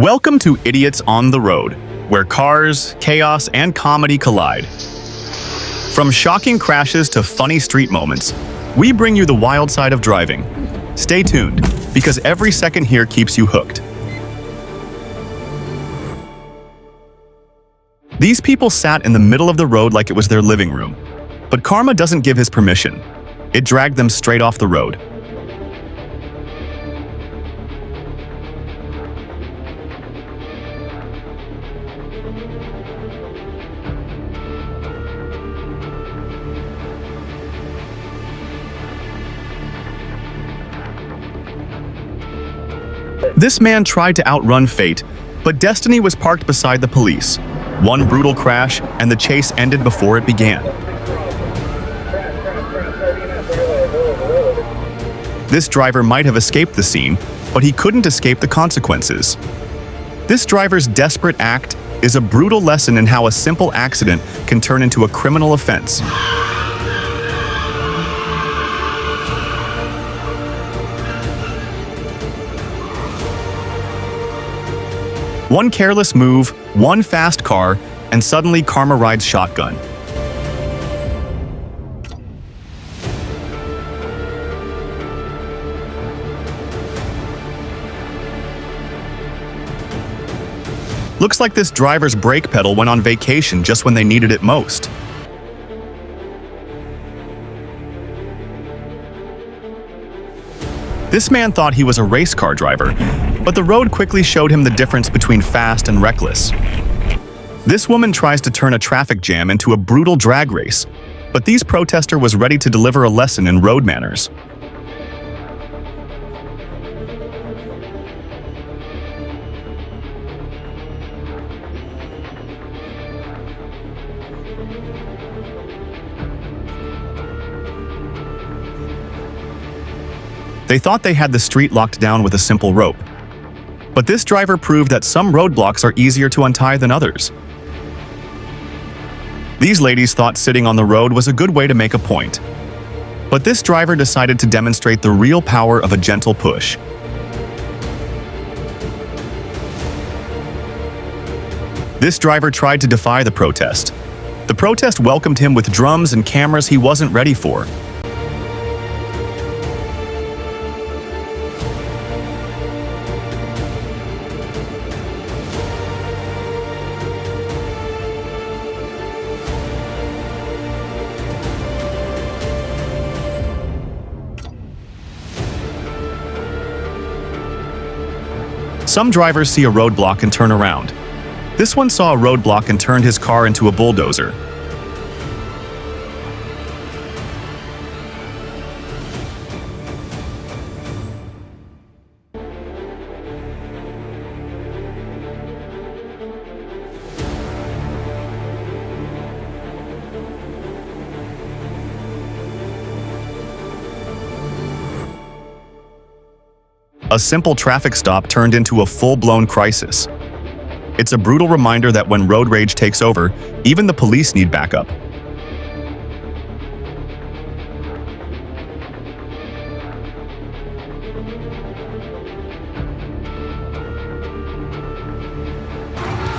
Welcome to Idiots on the Road, where cars, chaos, and comedy collide. From shocking crashes to funny street moments, we bring you the wild side of driving. Stay tuned, because every second here keeps you hooked. These people sat in the middle of the road like it was their living room. But karma doesn't give his permission. It dragged them straight off the road. This man tried to outrun fate, but destiny was parked beside the police. One brutal crash, and the chase ended before it began. This driver might have escaped the scene, but he couldn't escape the consequences. This driver's desperate act is a brutal lesson in how a simple accident can turn into a criminal offense. One careless move, one fast car, and suddenly karma rides shotgun. Looks like this driver's brake pedal went on vacation just when they needed it most. This man thought he was a race car driver, but the road quickly showed him the difference between fast and reckless. This woman tries to turn a traffic jam into a brutal drag race, but these protester was ready to deliver a lesson in road manners. They thought they had the street locked down with a simple rope. But this driver proved that some roadblocks are easier to untie than others. These ladies thought sitting on the road was a good way to make a point. But this driver decided to demonstrate the real power of a gentle push. This driver tried to defy the protest. The protest welcomed him with drums and cameras he wasn't ready for. Some drivers see a roadblock and turn around. This one saw a roadblock and turned his car into a bulldozer. A simple traffic stop turned into a full-blown crisis. It's a brutal reminder that when road rage takes over, even the police need backup.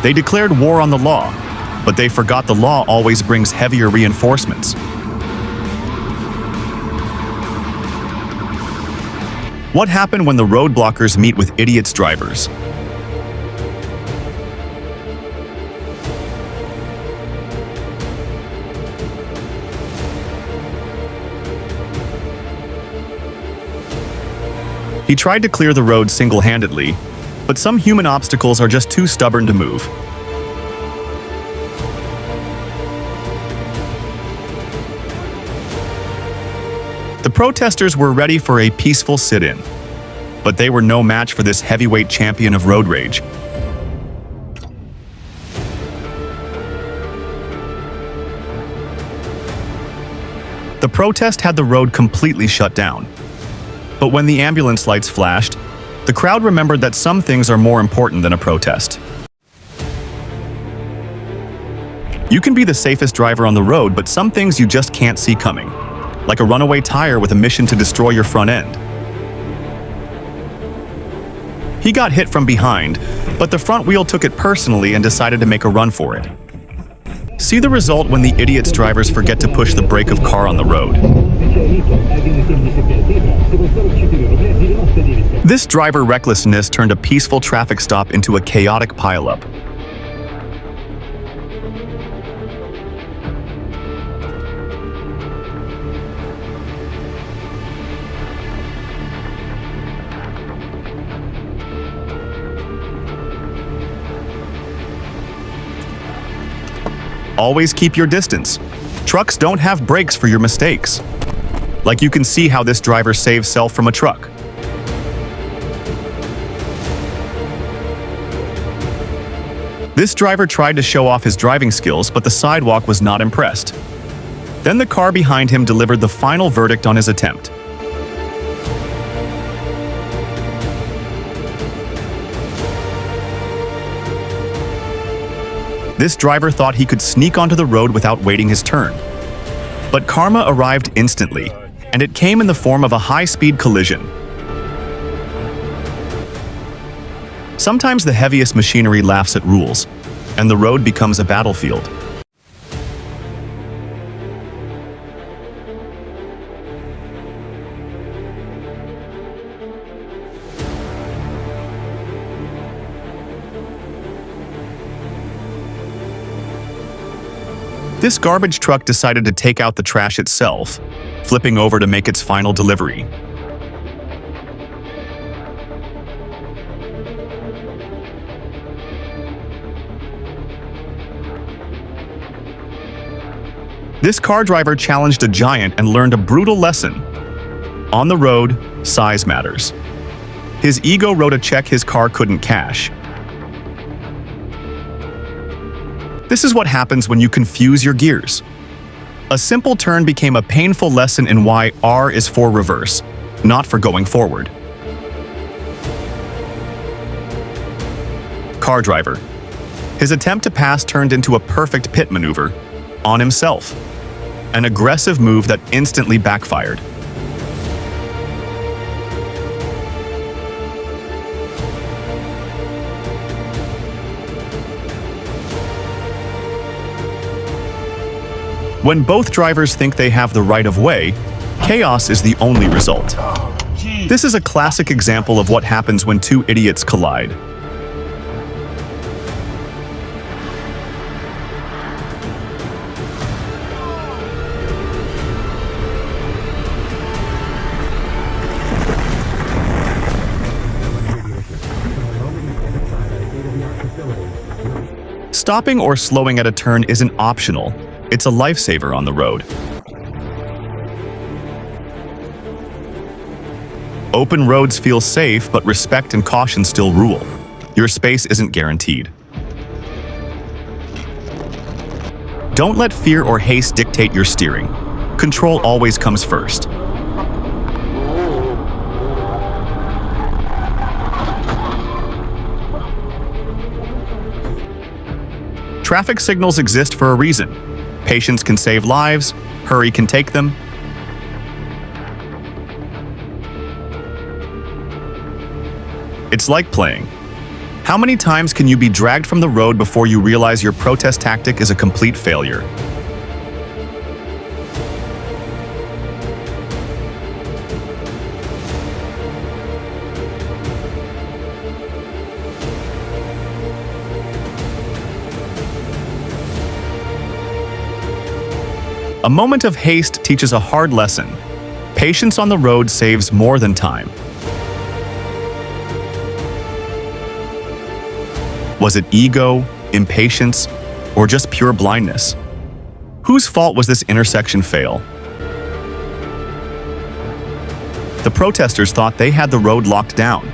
They declared war on the law, but they forgot the law always brings heavier reinforcements. What happened when the roadblockers meet with idiots drivers? He tried to clear the road single-handedly, but some human obstacles are just too stubborn to move. The protesters were ready for a peaceful sit-in, but they were no match for this heavyweight champion of road rage. The protest had the road completely shut down. But when the ambulance lights flashed, the crowd remembered that some things are more important than a protest. You can be the safest driver on the road, but some things you just can't see coming. Like a runaway tire with a mission to destroy your front end. He got hit from behind, but the front wheel took it personally and decided to make a run for it. See the result when the idiot's drivers forget to push the brake of car on the road. This driver recklessness turned a peaceful traffic stop into a chaotic pileup. Always keep your distance. Trucks don't have brakes for your mistakes. Like you can see how this driver saved self from a truck. This driver tried to show off his driving skills, but the sidewalk was not impressed. Then the car behind him delivered the final verdict on his attempt. This driver thought he could sneak onto the road without waiting his turn. But karma arrived instantly, and it came in the form of a high-speed collision. Sometimes the heaviest machinery laughs at rules, and the road becomes a battlefield. This garbage truck decided to take out the trash itself, flipping over to make its final delivery. This car driver challenged a giant and learned a brutal lesson. On the road, size matters. His ego wrote a check his car couldn't cash. This is what happens when you confuse your gears. A simple turn became a painful lesson in why R is for reverse, not for going forward. Car driver. His attempt to pass turned into a perfect pit maneuver on himself. An aggressive move that instantly backfired. When both drivers think they have the right of way, chaos is the only result. This is a classic example of what happens when two idiots collide. Stopping or slowing at a turn isn't optional. It's a lifesaver on the road. Open roads feel safe, but respect and caution still rule. Your space isn't guaranteed. Don't let fear or haste dictate your steering. Control always comes first. Traffic signals exist for a reason. Patience can save lives, hurry can take them. It's like playing. How many times can you be dragged from the road before you realize your protest tactic is a complete failure? A moment of haste teaches a hard lesson. Patience on the road saves more than time. Was it ego, impatience, or just pure blindness? Whose fault was this intersection fail? The protesters thought they had the road locked down.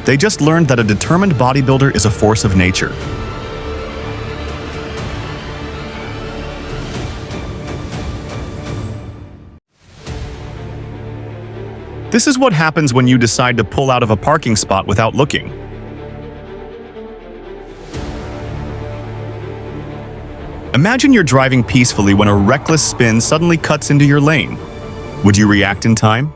They just learned that a determined bodybuilder is a force of nature. This is what happens when you decide to pull out of a parking spot without looking. Imagine you're driving peacefully when a reckless spin suddenly cuts into your lane. Would you react in time?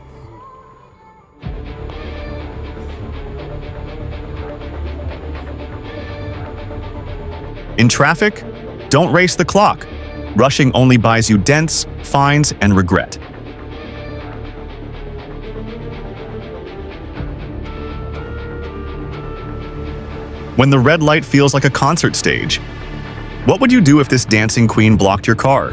In traffic, don't race the clock. Rushing only buys you dents, fines, and regret. When the red light feels like a concert stage, what would you do if this dancing queen blocked your car?